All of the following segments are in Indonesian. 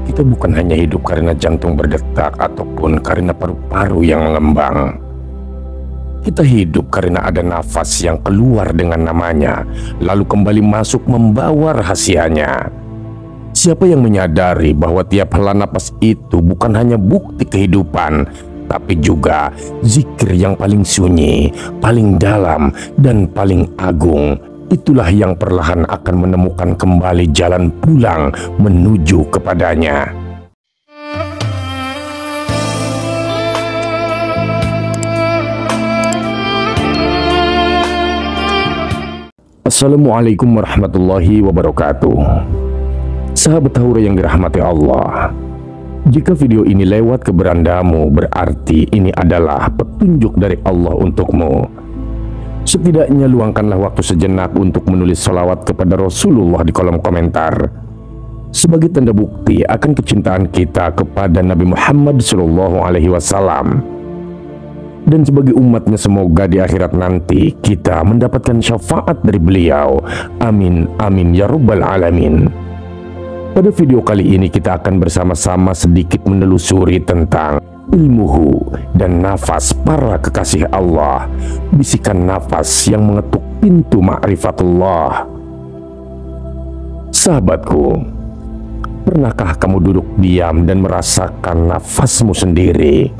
Kita bukan hanya hidup karena jantung berdetak ataupun karena paru-paru yang mengembang. Kita hidup karena ada nafas yang keluar dengan namanya, lalu kembali masuk membawa rahasianya. Siapa yang menyadari bahwa tiap hela napas itu bukan hanya bukti kehidupan, tapi juga zikir yang paling sunyi, paling dalam, dan paling agung, itulah yang perlahan akan menemukan kembali jalan pulang menuju kepadanya. Assalamualaikum warahmatullahi wabarakatuh. Sahabat Haura yang dirahmati Allah, jika video ini lewat ke berandamu, berarti ini adalah petunjuk dari Allah untukmu. Setidaknya luangkanlah waktu sejenak untuk menulis sholawat kepada Rasulullah di kolom komentar, sebagai tanda bukti akan kecintaan kita kepada Nabi Muhammad SAW. Dan sebagai umatnya, semoga di akhirat nanti kita mendapatkan syafaat dari beliau. Amin, amin, ya rabbal alamin. Pada video kali ini kita akan bersama-sama sedikit menelusuri tentang ilmuhu dan nafas para kekasih Allah, bisikan nafas yang mengetuk pintu ma'rifatullah. Sahabatku, pernahkah kamu duduk diam dan merasakan nafasmu sendiri?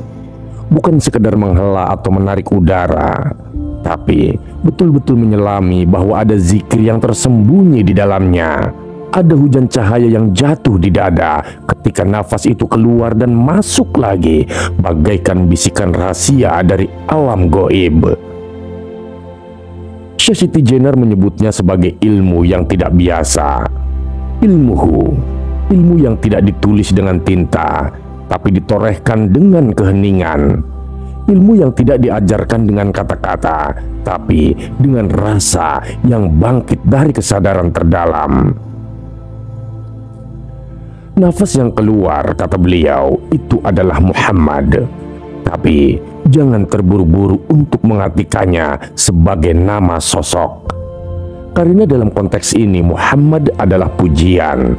Bukan sekedar menghela atau menarik udara, tapi betul-betul menyelami bahwa ada zikir yang tersembunyi di dalamnya. Ada hujan cahaya yang jatuh di dada ketika nafas itu keluar dan masuk lagi, bagaikan bisikan rahasia dari alam goib. Syekh Siti Jenar menyebutnya sebagai ilmu yang tidak biasa. Ilmuhu, ilmu yang tidak ditulis dengan tinta, tapi ditorehkan dengan keheningan. Ilmu yang tidak diajarkan dengan kata-kata, tapi dengan rasa yang bangkit dari kesadaran terdalam. Nafas yang keluar, kata beliau, itu adalah Muhammad. Tapi jangan terburu-buru untuk mengartikannya sebagai nama sosok. Karena dalam konteks ini Muhammad adalah pujian.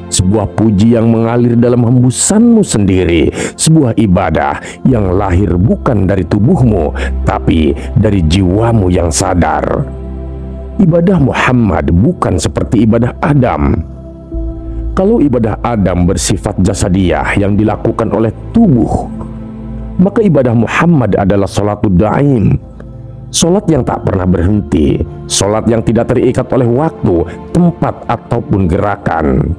Sebuah puji yang mengalir dalam hembusanmu sendiri. Sebuah ibadah yang lahir bukan dari tubuhmu, tapi dari jiwamu yang sadar. Ibadah Muhammad bukan seperti ibadah Adam. Kalau ibadah Adam bersifat jasadiyah yang dilakukan oleh tubuh, maka ibadah Muhammad adalah sholatud daim, sholat yang tak pernah berhenti, sholat yang tidak terikat oleh waktu, tempat, ataupun gerakan.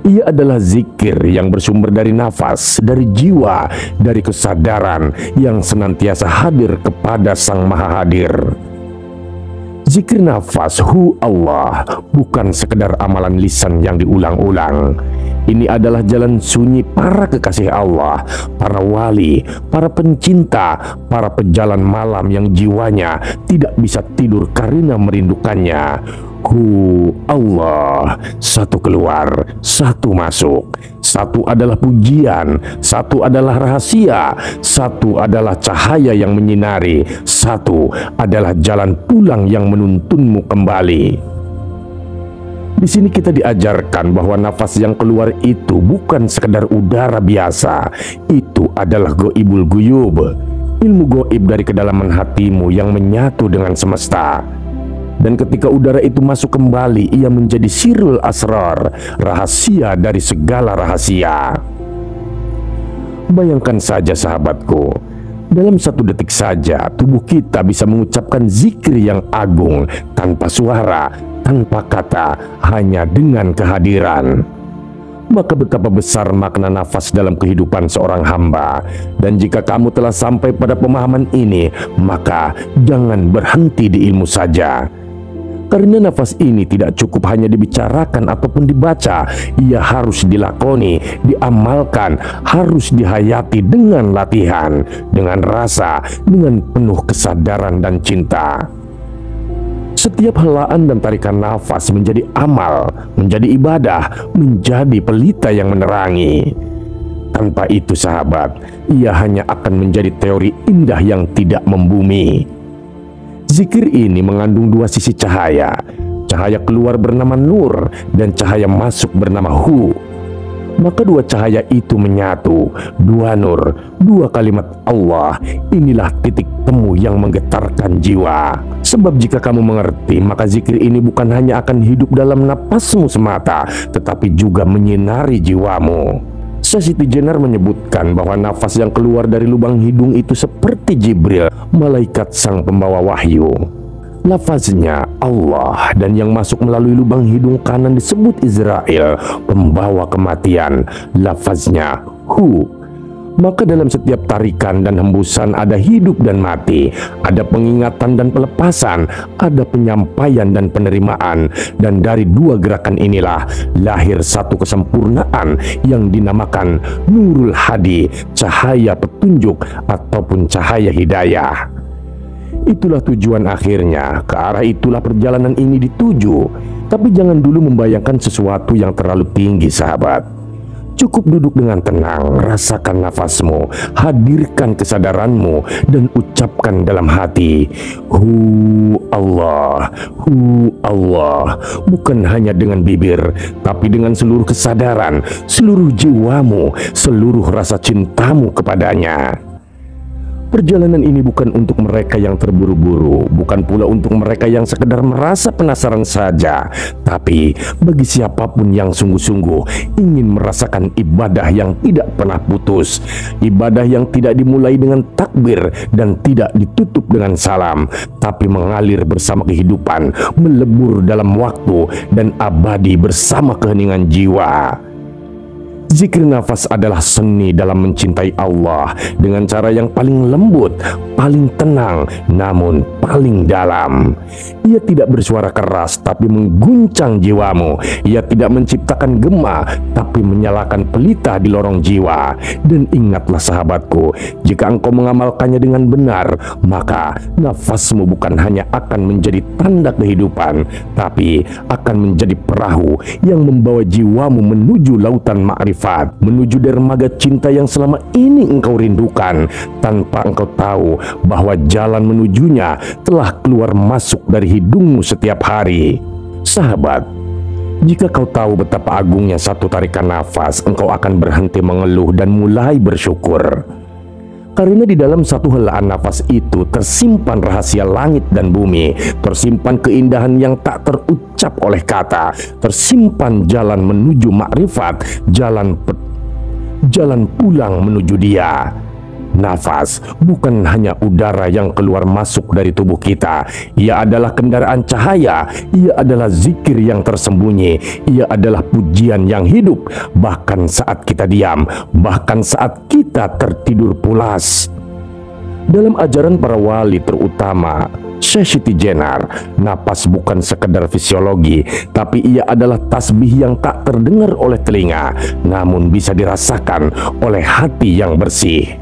Ia adalah zikir yang bersumber dari nafas, dari jiwa, dari kesadaran yang senantiasa hadir kepada Sang Maha Hadir. Zikir nafas hu Allah bukan sekedar amalan lisan yang diulang-ulang. Ini adalah jalan sunyi para kekasih Allah, para wali, para pencinta, para pejalan malam yang jiwanya tidak bisa tidur karena merindukannya. Hu Allah, satu keluar, satu masuk. Satu adalah pujian, satu adalah rahasia, satu adalah cahaya yang menyinari, satu adalah jalan pulang yang menuntunmu kembali. Di sini kita diajarkan bahwa nafas yang keluar itu bukan sekedar udara biasa. Itu adalah goibul guyub, ilmu goib dari kedalaman hatimu yang menyatu dengan semesta. Dan ketika udara itu masuk kembali, ia menjadi sirrul asrar, rahasia dari segala rahasia. Bayangkan saja sahabatku, dalam satu detik saja tubuh kita bisa mengucapkan zikir yang agung tanpa suara, tanpa kata, hanya dengan kehadiran. Maka betapa besar makna nafas dalam kehidupan seorang hamba. Dan jika kamu telah sampai pada pemahaman ini, maka jangan berhenti di ilmu saja. Karena nafas ini tidak cukup hanya dibicarakan ataupun dibaca, ia harus dilakoni, diamalkan, harus dihayati dengan latihan, dengan rasa, dengan penuh kesadaran dan cinta. Setiap helaan dan tarikan nafas menjadi amal, menjadi ibadah, menjadi pelita yang menerangi. Tanpa itu sahabat, ia hanya akan menjadi teori indah yang tidak membumi. Zikir ini mengandung dua sisi cahaya. Cahaya keluar bernama nur dan cahaya masuk bernama hu. Maka dua cahaya itu menyatu, dua nur, dua kalimat Allah. Inilah titik temu yang menggetarkan jiwa. Sebab jika kamu mengerti, maka zikir ini bukan hanya akan hidup dalam napasmu semata, tetapi juga menyinari jiwamu. Syekh Siti Jenar menyebutkan bahwa nafas yang keluar dari lubang hidung itu seperti Jibril, malaikat sang pembawa wahyu. Lafaznya Allah, dan yang masuk melalui lubang hidung kanan disebut Israel, pembawa kematian. Lafaznya Hu. Maka dalam setiap tarikan dan hembusan ada hidup dan mati, ada pengingatan dan pelepasan, ada penyampaian dan penerimaan. Dan dari dua gerakan inilah lahir satu kesempurnaan yang dinamakan Nurul Hadi, cahaya petunjuk ataupun cahaya hidayah. Itulah tujuan akhirnya, ke arah itulah perjalanan ini dituju. Tapi jangan dulu membayangkan sesuatu yang terlalu tinggi, sahabat. Cukup duduk dengan tenang, rasakan nafasmu, hadirkan kesadaranmu, dan ucapkan dalam hati, Hu Allah, Hu Allah. Bukan hanya dengan bibir, tapi dengan seluruh kesadaran, seluruh jiwamu, seluruh rasa cintamu kepadanya. Perjalanan ini bukan untuk mereka yang terburu-buru, bukan pula untuk mereka yang sekedar merasa penasaran saja, tapi bagi siapapun yang sungguh-sungguh ingin merasakan ibadah yang tidak pernah putus, ibadah yang tidak dimulai dengan takbir dan tidak ditutup dengan salam, tapi mengalir bersama kehidupan, melebur dalam waktu dan abadi bersama keheningan jiwa. Zikir nafas adalah seni dalam mencintai Allah dengan cara yang paling lembut, paling tenang, namun paling dalam. Ia tidak bersuara keras tapi mengguncang jiwamu. Ia tidak menciptakan gema tapi menyalakan pelita di lorong jiwa. Dan ingatlah sahabatku, jika engkau mengamalkannya dengan benar, maka nafasmu bukan hanya akan menjadi tanda kehidupan, tapi akan menjadi perahu yang membawa jiwamu menuju lautan ma'rifat, menuju dermaga cinta yang selama ini engkau rindukan, tanpa engkau tahu bahwa jalan menujunya telah keluar masuk dari hidungmu setiap hari. Sahabat, jika kau tahu betapa agungnya satu tarikan nafas, engkau akan berhenti mengeluh dan mulai bersyukur. Karena di dalam satu helaan nafas itu tersimpan rahasia langit dan bumi, tersimpan keindahan yang tak terucap oleh kata, tersimpan jalan menuju makrifat, jalan pulang menuju Dia. Nafas bukan hanya udara yang keluar masuk dari tubuh kita. Ia adalah kendaraan cahaya. Ia adalah zikir yang tersembunyi. Ia adalah pujian yang hidup, bahkan saat kita diam, bahkan saat kita tertidur pulas. Dalam ajaran para wali, terutama Syekh Siti Jenar, napas bukan sekedar fisiologi, tapi ia adalah tasbih yang tak terdengar oleh telinga, namun bisa dirasakan oleh hati yang bersih.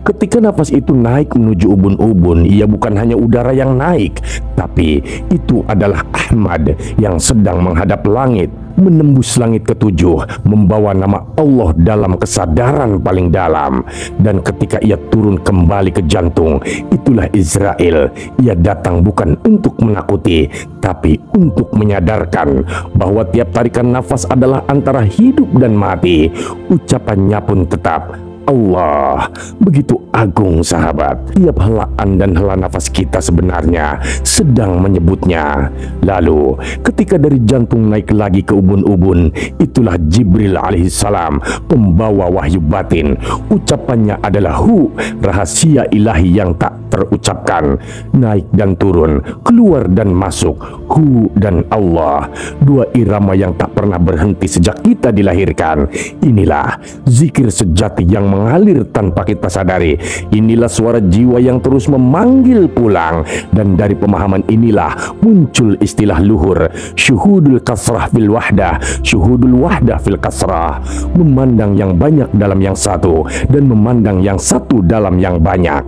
Ketika nafas itu naik menuju ubun-ubun, ia bukan hanya udara yang naik, tapi itu adalah Ahmad yang sedang menghadap langit, menembus langit ketujuh, membawa nama Allah dalam kesadaran paling dalam. Dan ketika ia turun kembali ke jantung, itulah Israel. Ia datang bukan untuk menakuti, tapi untuk menyadarkan bahwa tiap tarikan nafas adalah antara hidup dan mati. Ucapannya pun tetap Allah. Begitu agung, sahabat. Tiap helaan dan hela nafas kita sebenarnya sedang menyebutnya. Lalu ketika dari jantung naik lagi ke ubun-ubun, itulah Jibril alaihissalam, pembawa wahyu batin. Ucapannya adalah Hu, rahasia ilahi yang tak terucapkan. Naik dan turun, keluar dan masuk, Hu dan Allah, dua irama yang tak pernah berhenti sejak kita dilahirkan. Inilah zikir sejati yang mengalir tanpa kita sadari. Inilah suara jiwa yang terus memanggil pulang. Dan dari pemahaman inilah muncul istilah luhur, syuhudul kasrah fil wahdah, syuhudul wahdah fil kasrah, memandang yang banyak dalam yang satu dan memandang yang satu dalam yang banyak.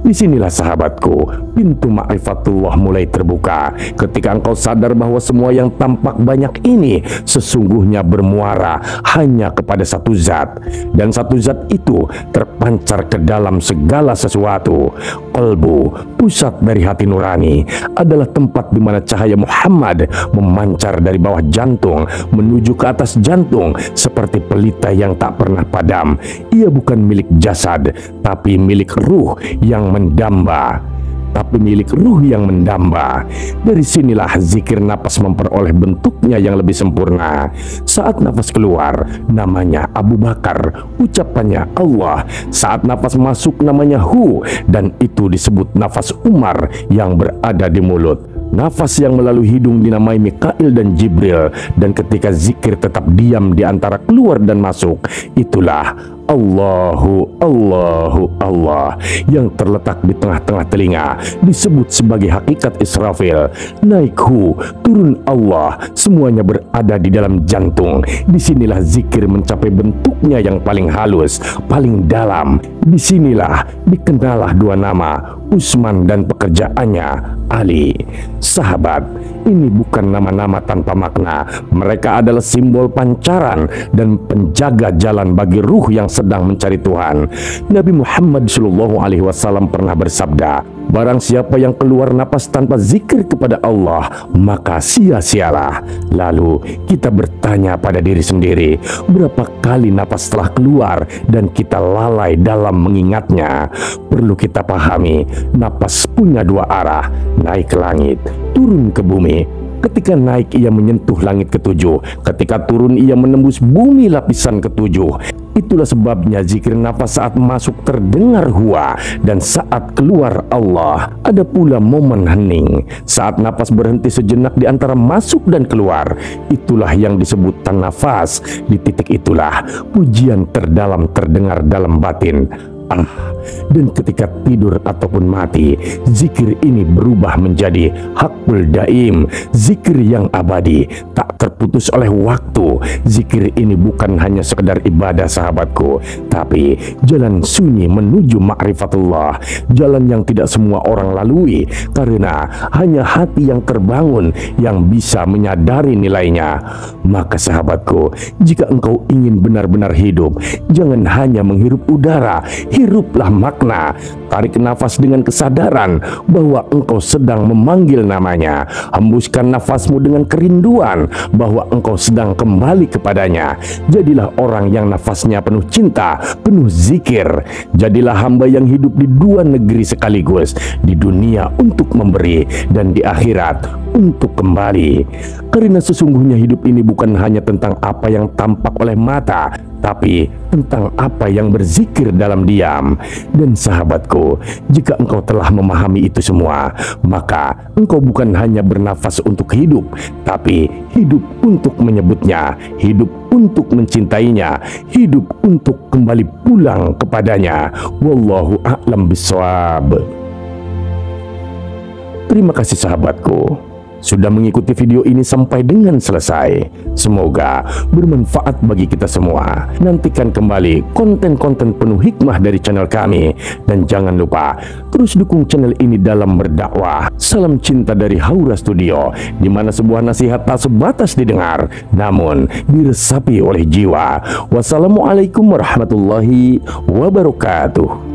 Disinilah sahabatku, pintu ma'rifatullah mulai terbuka ketika engkau sadar bahwa semua yang tampak banyak ini sesungguhnya bermuara hanya kepada satu zat, dan satu zat itu terpancar ke dalam segala sesuatu. Qalbu, pusat dari hati nurani, adalah tempat di mana cahaya Muhammad memancar dari bawah jantung menuju ke atas jantung seperti pelita yang tak pernah padam. Ia bukan milik jasad, tapi milik ruh yang mendamba. Dari sinilah zikir nafas memperoleh bentuknya yang lebih sempurna. Saat nafas keluar, namanya Abu Bakar, ucapannya Allah. Saat nafas masuk, namanya Hu, dan itu disebut nafas Umar yang berada di mulut. Nafas yang melalui hidung dinamai Mikail dan Jibril, dan ketika zikir tetap diam di antara keluar dan masuk, itulah Allahu, Allahu, Allah yang terletak di tengah-tengah telinga disebut sebagai hakikat Israfil. Naik Hu, turun Allah, semuanya berada di dalam jantung. Disinilah zikir mencapai bentuknya yang paling halus, paling dalam. Disinilah dikenalah dua nama, Utsman dan pekerjaannya Ali. Sahabat, ini bukan nama-nama tanpa makna. Mereka adalah simbol pancaran dan penjaga jalan bagi ruh yang sedang mencari Tuhan. Nabi Muhammad SAW pernah bersabda, barang siapa yang keluar napas tanpa zikir kepada Allah, maka sia-sialah. Lalu kita bertanya pada diri sendiri, berapa kali napas telah keluar dan kita lalai dalam mengingatnya? Perlu kita pahami, napas punya dua arah, naik ke langit, turun ke bumi. Ketika naik ia menyentuh langit ketujuh, ketika turun ia menembus bumi lapisan ketujuh. Itulah sebabnya zikir nafas saat masuk terdengar Huwa, dan saat keluar Allah. Ada pula momen hening, saat nafas berhenti sejenak di antara masuk dan keluar. Itulah yang disebut nafas. Di titik itulah pujian terdalam terdengar dalam batin. Dan ketika tidur ataupun mati, zikir ini berubah menjadi hakul daim, zikir yang abadi, tak terputus oleh waktu. Zikir ini bukan hanya sekedar ibadah sahabatku, tapi jalan sunyi menuju ma'rifatullah, jalan yang tidak semua orang lalui, karena hanya hati yang terbangun yang bisa menyadari nilainya. Maka sahabatku, jika engkau ingin benar-benar hidup, jangan hanya menghirup udara, hiruplah makna. Tarik nafas dengan kesadaran bahwa engkau sedang memanggil namanya. Hembuskan nafasmu dengan kerinduan bahwa engkau sedang kembali kepadanya. Jadilah orang yang nafasnya penuh cinta, penuh zikir. Jadilah hamba yang hidup di dua negeri sekaligus, di dunia untuk memberi dan di akhirat untuk kembali. Karena sesungguhnya hidup ini bukan hanya tentang apa yang tampak oleh mata, tapi tentang apa yang berzikir dalam diam. Dan sahabatku, jika engkau telah memahami itu semua, maka engkau bukan hanya bernafas untuk hidup, tapi hidup untuk menyebutnya, hidup untuk mencintainya, hidup untuk kembali pulang kepadanya. Wallahu a'lam bishawab. Terima kasih sahabatku sudah mengikuti video ini sampai dengan selesai. Semoga bermanfaat bagi kita semua. Nantikan kembali konten-konten penuh hikmah dari channel kami. Dan jangan lupa terus dukung channel ini dalam berdakwah. Salam cinta dari Haura Studio, di mana sebuah nasihat tak sebatas didengar, namun diresapi oleh jiwa. Wassalamualaikum warahmatullahi wabarakatuh.